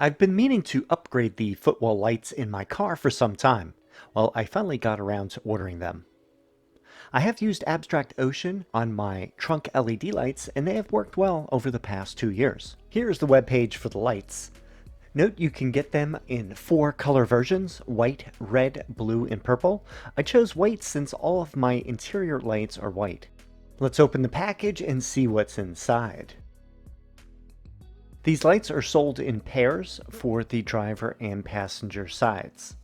I've been meaning to upgrade the Footwell lights in my car for some time. Well, I finally got around to ordering them. I have used Abstract Ocean on my trunk LED lights, and they have worked well over the past 2 years. Here's the webpage for the lights. Note you can get them in 4 color versions: white, red, blue, and purple. I chose white since all of my interior lights are white. Let's open the package and see what's inside. These lights are sold in pairs for the driver and passenger sides.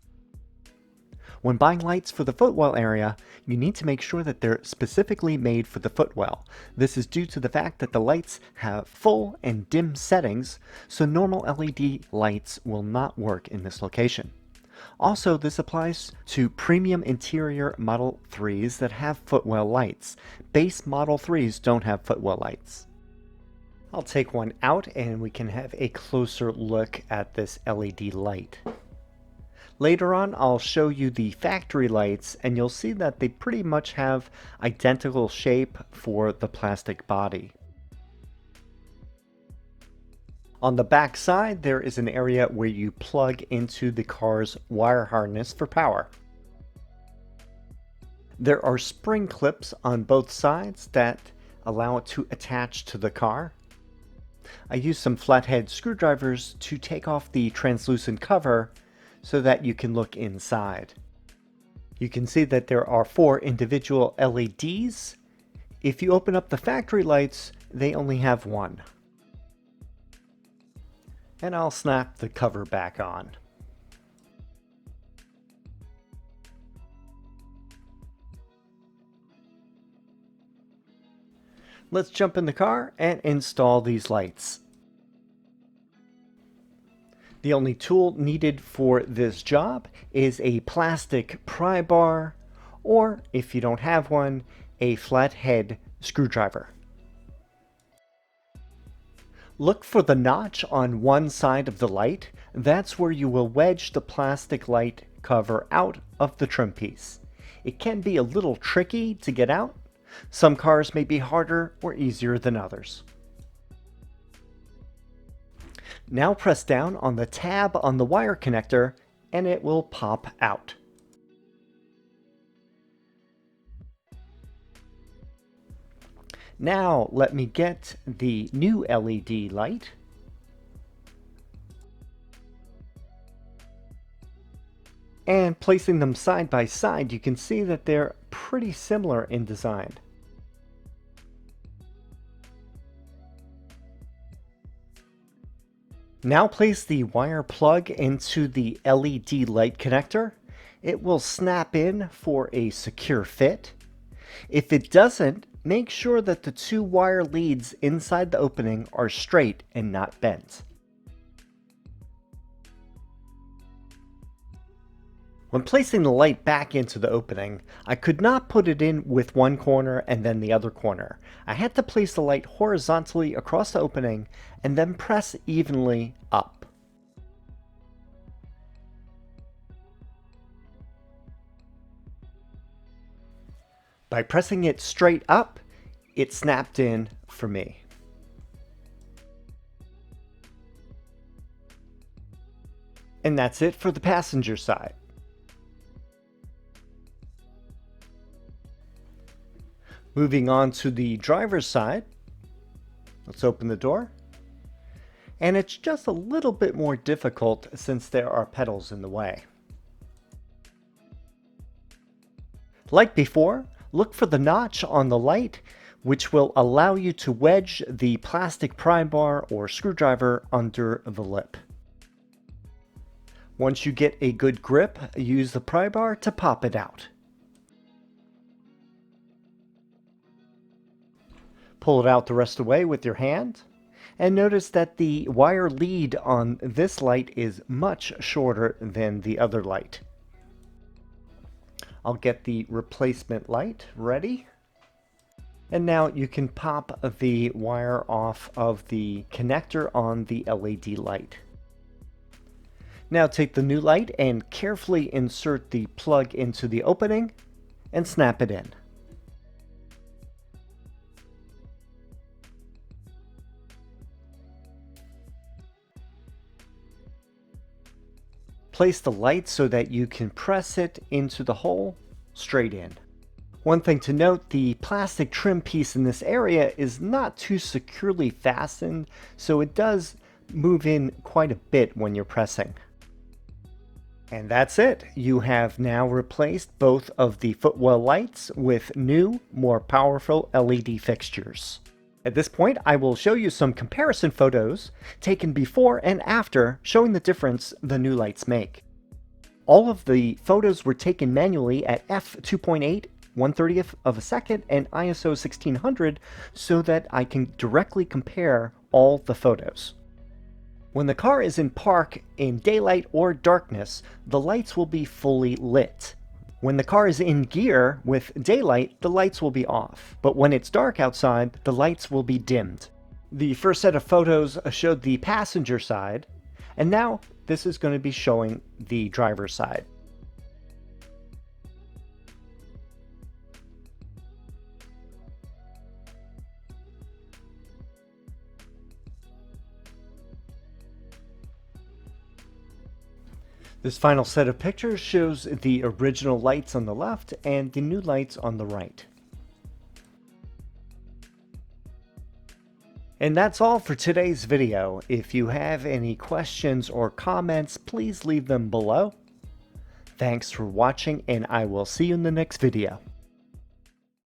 When buying lights for the footwell area, you need to make sure that they're specifically made for the footwell. This is due to the fact that the lights have full and dim settings, so normal LED lights will not work in this location. Also, this applies to premium interior Model 3s that have footwell lights. Base Model 3s don't have footwell lights. I'll take one out and we can have a closer look at this LED light. Later on, I'll show you the factory lights and you'll see that they pretty much have identical shape for the plastic body. On the back side, there is an area where you plug into the car's wire harness for power. There are spring clips on both sides that allow it to attach to the car. I used some flathead screwdrivers to take off the translucent cover so that you can look inside. You can see that there are 4 individual LEDs. If you open up the factory lights, they only have 1. And I'll snap the cover back on. Let's jump in the car and install these lights. The only tool needed for this job is a plastic pry bar, or if you don't have one, a flathead screwdriver. Look for the notch on one side of the light. That's where you will wedge the plastic light cover out of the trim piece. It can be a little tricky to get out. Some cars may be harder or easier than others. Now press down on the tab on the wire connector and it will pop out. Now let me get the new LED light. And placing them side by side, you can see that they're pretty similar in design. Now place the wire plug into the LED light connector. It will snap in for a secure fit. If it doesn't, make sure that the 2 wire leads inside the opening are straight and not bent. When placing the light back into the opening, I could not put it in with one corner and then the other corner. I had to place the light horizontally across the opening and then press evenly up. By pressing it straight up, it snapped in for me. And that's it for the passenger side. Moving on to the driver's side, let's open the door. And it's just a little bit more difficult since there are pedals in the way. Like before, look for the notch on the light, which will allow you to wedge the plastic pry bar or screwdriver under the lip. Once you get a good grip, use the pry bar to pop it out. Pull it out the rest of the way with your hand, and notice that the wire lead on this light is much shorter than the other light. I'll get the replacement light ready. And now you can pop the wire off of the connector on the LED light. Now take the new light and carefully insert the plug into the opening and snap it in. Place the light so that you can press it into the hole straight in. One thing to note, the plastic trim piece in this area is not too securely fastened, so it does move in quite a bit when you're pressing. And that's it. You have now replaced both of the Footwell lights with new, more powerful LED fixtures. At this point, I will show you some comparison photos taken before and after, showing the difference the new lights make. All of the photos were taken manually at f2.8, 1/30th of a second, and ISO 1600 so that I can directly compare all the photos. When the car is in park in daylight or darkness, the lights will be fully lit. When the car is in gear with daylight, the lights will be off. But when it's dark outside, the lights will be dimmed. The first set of photos showed the passenger side, and now this is going to be showing the driver's side. This final set of pictures shows the original lights on the left and the new lights on the right. And that's all for today's video. If you have any questions or comments, please leave them below. Thanks for watching, and I will see you in the next video.